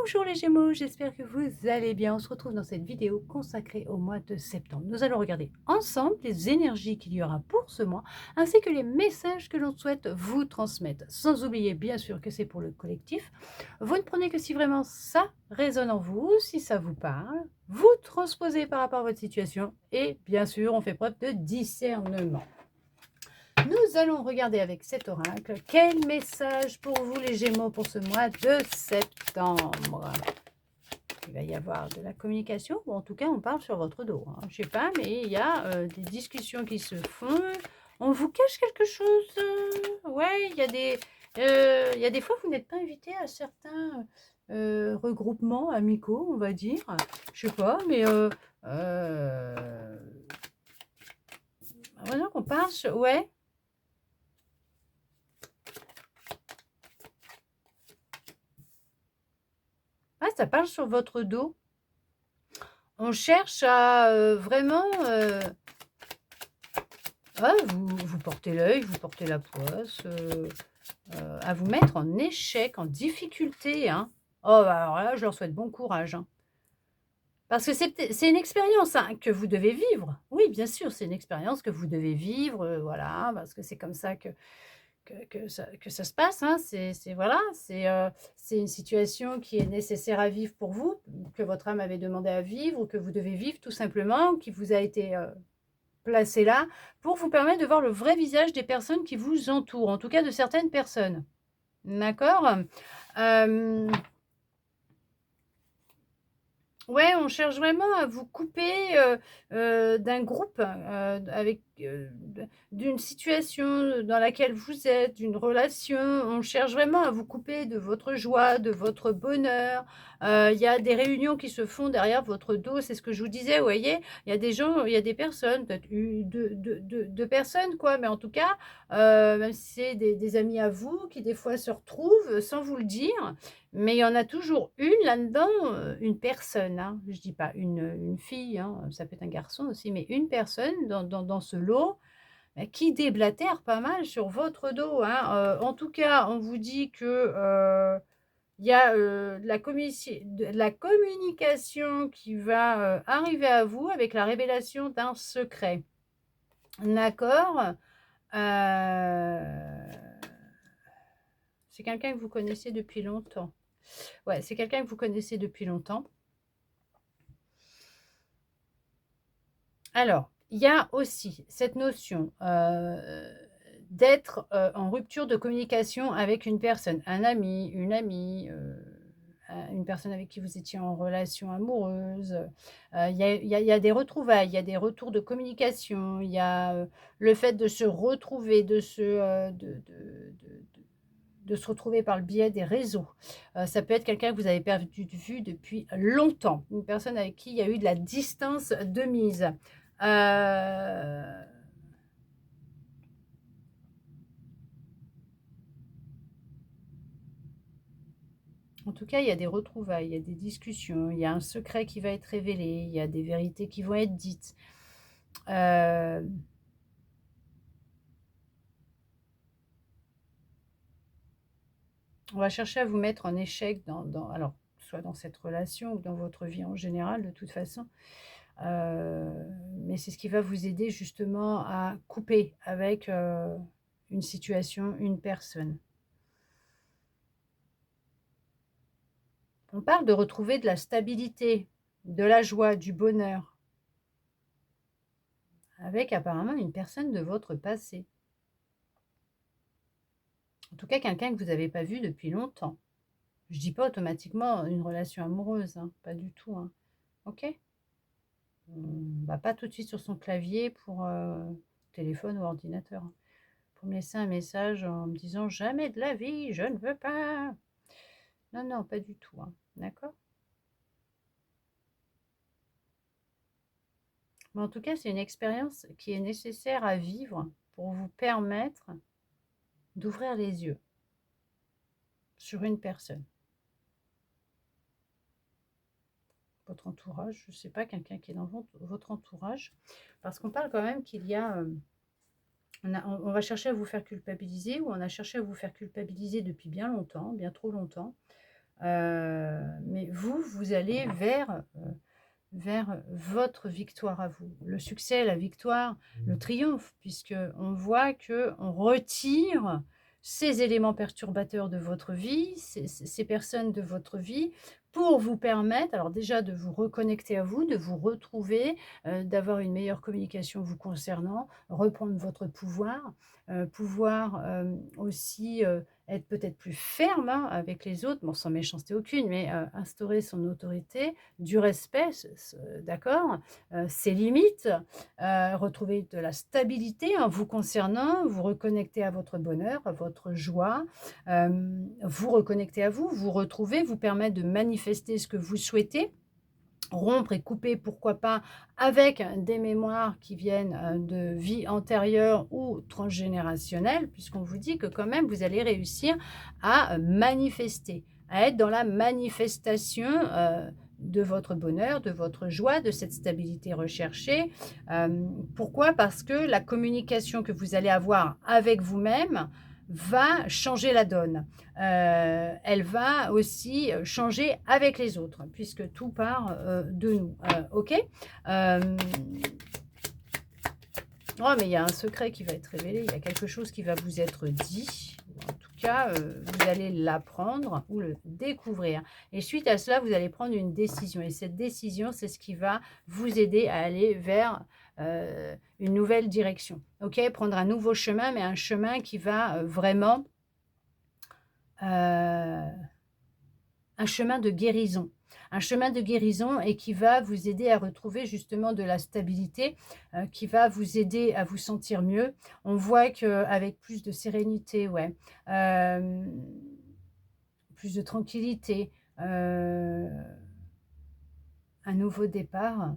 Bonjour les Gémeaux, j'espère que vous allez bien. On se retrouve dans cette vidéo consacrée au mois de septembre. Nous allons regarder ensemble les énergies qu'il y aura pour ce mois, ainsi que les messages que l'on souhaite vous transmettre. Sans oublier bien sûr que c'est pour le collectif. Vous ne prenez que si vraiment ça résonne en vous, si ça vous parle. Vous transposez par rapport à votre situation et bien sûr on fait preuve de discernement. Nous allons regarder avec cet oracle quel message pour vous les Gémeaux pour ce mois de septembre. Il va y avoir de la communication, ou en tout cas on parle sur votre dos. Je ne sais pas, mais il y a des discussions qui se font. On vous cache quelque chose. Ouais, il y a des fois vous n'êtes pas invité à certains regroupements amicaux, on va dire. Je sais pas, mais voilà qu'on parle. Ouais. Ah, ça parle sur votre dos. On cherche à vraiment... vous portez l'œil, vous portez la poisse, à vous mettre en échec, en difficulté. Hein. Oh, bah, alors là, je leur souhaite bon courage. Hein. Parce que c'est une expérience que vous devez vivre. Oui, bien sûr, c'est une expérience que vous devez vivre. Voilà, parce que c'est comme ça que ça se passe. Hein. Voilà, c'est une situation qui est nécessaire à vivre pour vous, que votre âme avait demandé à vivre, ou que vous devez vivre tout simplement, qui vous a été placé là, pour vous permettre de voir le vrai visage des personnes qui vous entourent, en tout cas de certaines personnes. D'accord. Ouais, on cherche vraiment à vous couper d'un groupe, d'une situation dans laquelle vous êtes, d'une relation. On cherche vraiment à vous couper de votre joie, de votre bonheur. Il y a des réunions qui se font derrière votre dos, c'est ce que je vous disais, vous voyez. Il y a des gens, il y a des personnes, peut-être deux personnes, quoi, mais en tout cas, même si c'est des amis à vous qui des fois se retrouvent sans vous le dire. Mais il y en a toujours une là-dedans, une personne, hein, je dis pas une fille, hein, ça peut être un garçon aussi, mais une personne dans ce lot, qui déblatère pas mal sur votre dos, hein. En tout cas, on vous dit que, il y a, de la communication qui va, arriver à vous avec la révélation d'un secret. D'accord? C'est quelqu'un que vous connaissez depuis longtemps. Ouais, c'est quelqu'un que vous connaissez depuis longtemps. Alors, il y a aussi cette notion d'être en rupture de communication avec une personne, un ami, une amie, une personne avec qui vous étiez en relation amoureuse. Il y a des retrouvailles, il y a des retours de communication, il y a le fait de se retrouver, de se retrouver par le biais des réseaux. Ça peut être quelqu'un que vous avez perdu de vue depuis longtemps, une personne avec qui il y a eu de la distance de mise. En tout cas, il y a des retrouvailles, il y a des discussions, il y a un secret qui va être révélé, il y a des vérités qui vont être dites. On va chercher à vous mettre en échec alors, soit dans cette relation ou dans votre vie en général, de toute façon. Mais c'est ce qui va vous aider justement à couper avec une situation, une personne. On parle de retrouver de la stabilité, de la joie, du bonheur, avec apparemment une personne de votre passé. En tout cas, quelqu'un que vous n'avez pas vu depuis longtemps. Je dis pas automatiquement une relation amoureuse, hein, pas du tout. Hein. Ok. On va pas tout de suite sur son clavier pour téléphone ou ordinateur. Hein, pour me laisser un message en me disant jamais de la vie, je ne veux pas. Non, non, pas du tout. Hein. D'accord. Mais en tout cas, c'est une expérience qui est nécessaire à vivre pour vous permettre d'ouvrir les yeux sur une personne. Votre entourage, je ne sais pas, quelqu'un qui est dans votre entourage. Parce qu'on parle quand même qu'il y a... on va chercher à vous faire culpabiliser, ou on a cherché à vous faire culpabiliser depuis bien longtemps, bien trop longtemps. vous allez vers votre victoire à vous. Le succès, la victoire, le triomphe, puisque on voit que on retire ces éléments perturbateurs de votre vie, ces personnes de votre vie, pour vous permettre, alors déjà de vous reconnecter à vous, de vous retrouver, d'avoir une meilleure communication vous concernant, reprendre votre pouvoir, pouvoir aussi être peut-être plus ferme hein, avec les autres, bon sans méchanceté aucune, mais instaurer son autorité, du respect, d'accord, ses limites, retrouver de la stabilité en vous concernant, vous reconnecter à votre bonheur, à votre joie, vous reconnecter à vous, vous retrouver, vous permettre de manifester ce que vous souhaitez, rompre et couper, pourquoi pas, avec des mémoires qui viennent de vie antérieure ou transgénérationnelle, puisqu'on vous dit que quand même, vous allez réussir à manifester, à être dans la manifestation de votre bonheur, de votre joie, de cette stabilité recherchée. Pourquoi? Parce que la communication que vous allez avoir avec vous-même va changer la donne. Elle va aussi changer avec les autres, puisque tout part de nous. Ok. Oh, mais il y a un secret qui va être révélé, il y a quelque chose qui va vous être dit. En tout cas, vous allez l'apprendre ou le découvrir. Et suite à cela, vous allez prendre une décision. Et cette décision, c'est ce qui va vous aider à aller vers une nouvelle direction. Ok, prendre un nouveau chemin, mais un chemin qui va vraiment un chemin de guérison. Un chemin de guérison et qui va vous aider à retrouver justement de la stabilité, qui va vous aider à vous sentir mieux. On voit qu'avec plus de sérénité, ouais, plus de tranquillité, un nouveau départ,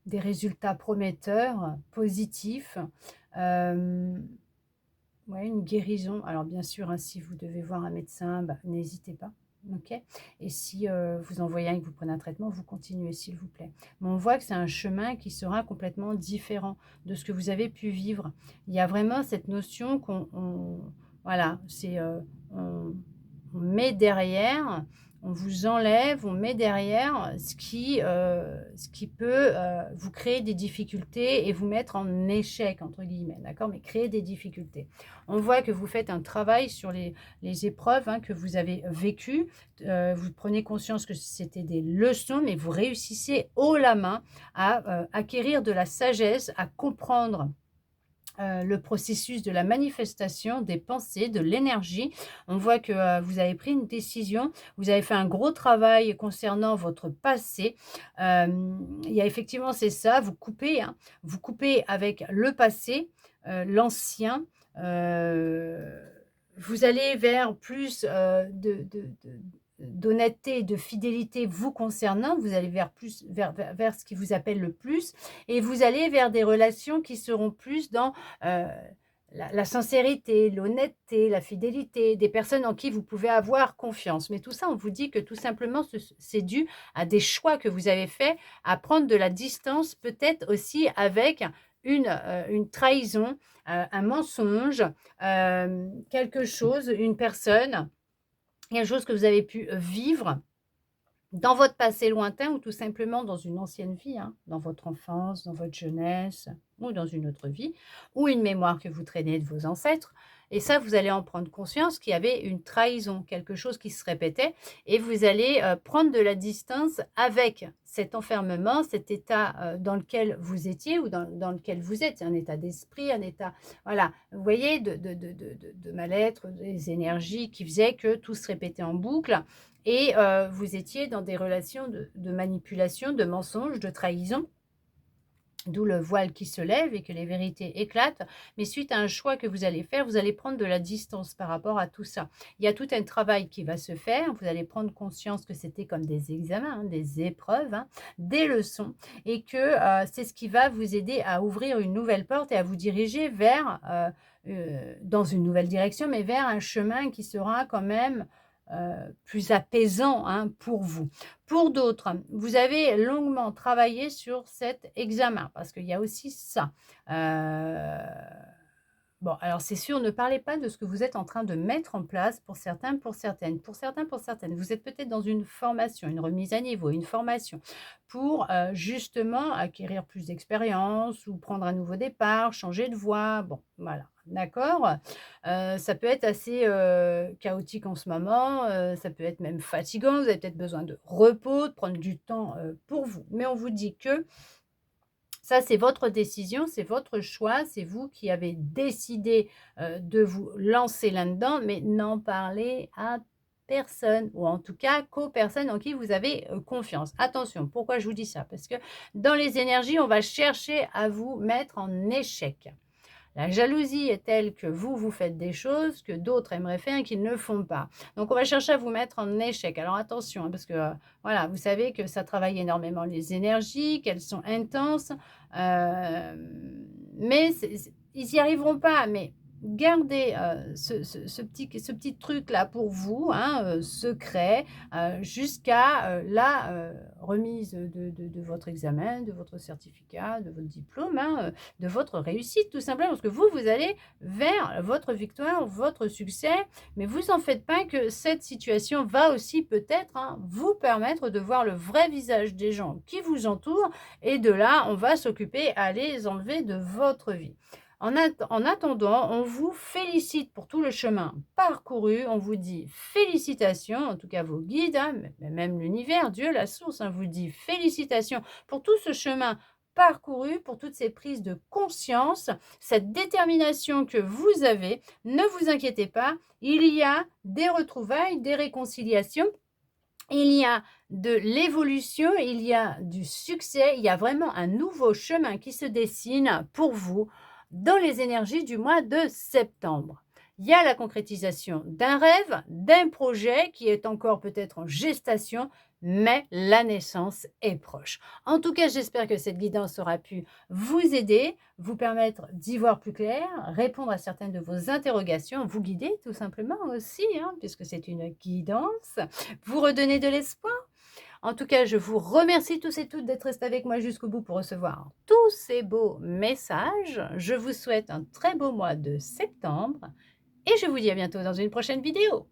des résultats prometteurs, positifs, ouais, une guérison. Alors bien sûr, hein, si vous devez voir un médecin, bah, n'hésitez pas. Ok. Et si vous en voyez un et que vous prenez un traitement, vous continuez, s'il vous plaît. Mais on voit que c'est un chemin qui sera complètement différent de ce que vous avez pu vivre. Il y a vraiment cette notion voilà, c'est on met derrière, on vous enlève, on met derrière ce qui peut vous créer des difficultés et vous mettre en échec, entre guillemets, d'accord? Mais créer des difficultés. On voit que vous faites un travail sur les épreuves hein, que vous avez vécues. Vous prenez conscience que c'était des leçons, mais vous réussissez haut la main à acquérir de la sagesse, à comprendre le processus de la manifestation des pensées, de l'énergie. On voit que vous avez pris une décision, vous avez fait un gros travail concernant votre passé. Il y a effectivement, c'est ça, hein, vous coupez avec le passé, l'ancien. Vous allez vers plus d'honnêteté et de fidélité vous concernant, vous allez vers ce qui vous appelle le plus, et vous allez vers des relations qui seront plus dans la sincérité, l'honnêteté, la fidélité, des personnes en qui vous pouvez avoir confiance. Mais tout ça, on vous dit que tout simplement, c'est dû à des choix que vous avez faits, à prendre de la distance, peut-être aussi avec une trahison, un mensonge, quelque chose, une personne, quelque chose que vous avez pu vivre dans votre passé lointain ou tout simplement dans une ancienne vie, hein, dans votre enfance, dans votre jeunesse ou dans une autre vie, ou une mémoire que vous traînez de vos ancêtres. Et ça, vous allez en prendre conscience qu'il y avait une trahison, quelque chose qui se répétait, et vous allez prendre de la distance avec cet enfermement, cet état dans lequel vous étiez ou dans lequel vous êtes, un état d'esprit, un état, voilà, vous voyez, de mal-être, des énergies qui faisaient que tout se répétait en boucle. Et vous étiez dans des relations de manipulation, de mensonge, de trahison, d'où le voile qui se lève et que les vérités éclatent. Mais suite à un choix que vous allez faire, vous allez prendre de la distance par rapport à tout ça. Il y a tout un travail qui va se faire. Vous allez prendre conscience que c'était comme des examens, hein, des épreuves, hein, des leçons, et que c'est ce qui va vous aider à ouvrir une nouvelle porte et à vous diriger vers, dans une nouvelle direction, mais vers un chemin qui sera quand même plus apaisant hein, pour vous. Pour d'autres, vous avez longuement travaillé sur cet examen, parce qu'il y a aussi ça. Bon, alors c'est sûr, ne parlez pas de ce que vous êtes en train de mettre en place pour certains, pour certaines. Pour certains, pour certaines. Vous êtes peut-être dans une formation, une remise à niveau, une formation pour justement acquérir plus d'expérience ou prendre un nouveau départ, changer de voie. Bon, voilà, d'accord. Ça peut être assez chaotique en ce moment, ça peut être même fatigant. Vous avez peut-être besoin de repos, de prendre du temps pour vous. Mais on vous dit que ça, c'est votre décision, c'est votre choix, c'est vous qui avez décidé, de vous lancer là-dedans, mais n'en parlez à personne ou en tout cas qu'aux personnes en qui vous avez, confiance. Attention, pourquoi je vous dis ça? Parce que dans les énergies, on va chercher à vous mettre en échec. La jalousie est telle que vous, vous faites des choses que d'autres aimeraient faire et qu'ils ne font pas. Donc, on va chercher à vous mettre en échec. Alors, attention, hein, parce que, voilà, vous savez que ça travaille énormément les énergies, qu'elles sont intenses, mais ils n'y arriveront pas. Mais gardez ce petit truc-là pour vous, hein, secret, jusqu'à la remise de votre examen, de votre certificat, de votre diplôme, hein, de votre réussite tout simplement parce que vous, vous allez vers votre victoire, votre succès, mais vous en faites pas que cette situation va aussi peut-être hein, vous permettre de voir le vrai visage des gens qui vous entourent et de là, on va s'occuper à les enlever de votre vie. En attendant, on vous félicite pour tout le chemin parcouru. On vous dit félicitations, en tout cas vos guides, hein, même l'univers, Dieu, la source, hein, vous dit félicitations pour tout ce chemin parcouru, pour toutes ces prises de conscience, cette détermination que vous avez. Ne vous inquiétez pas, il y a des retrouvailles, des réconciliations. Il y a de l'évolution, il y a du succès, il y a vraiment un nouveau chemin qui se dessine pour vous dans les énergies du mois de septembre. Il y a la concrétisation d'un rêve, d'un projet qui est encore peut-être en gestation, mais la naissance est proche. En tout cas, j'espère que cette guidance aura pu vous aider, vous permettre d'y voir plus clair, répondre à certaines de vos interrogations, vous guider tout simplement aussi, hein, puisque c'est une guidance, vous redonner de l'espoir. En tout cas, je vous remercie tous et toutes d'être restés avec moi jusqu'au bout pour recevoir tous ces beaux messages. Je vous souhaite un très beau mois de septembre et je vous dis à bientôt dans une prochaine vidéo.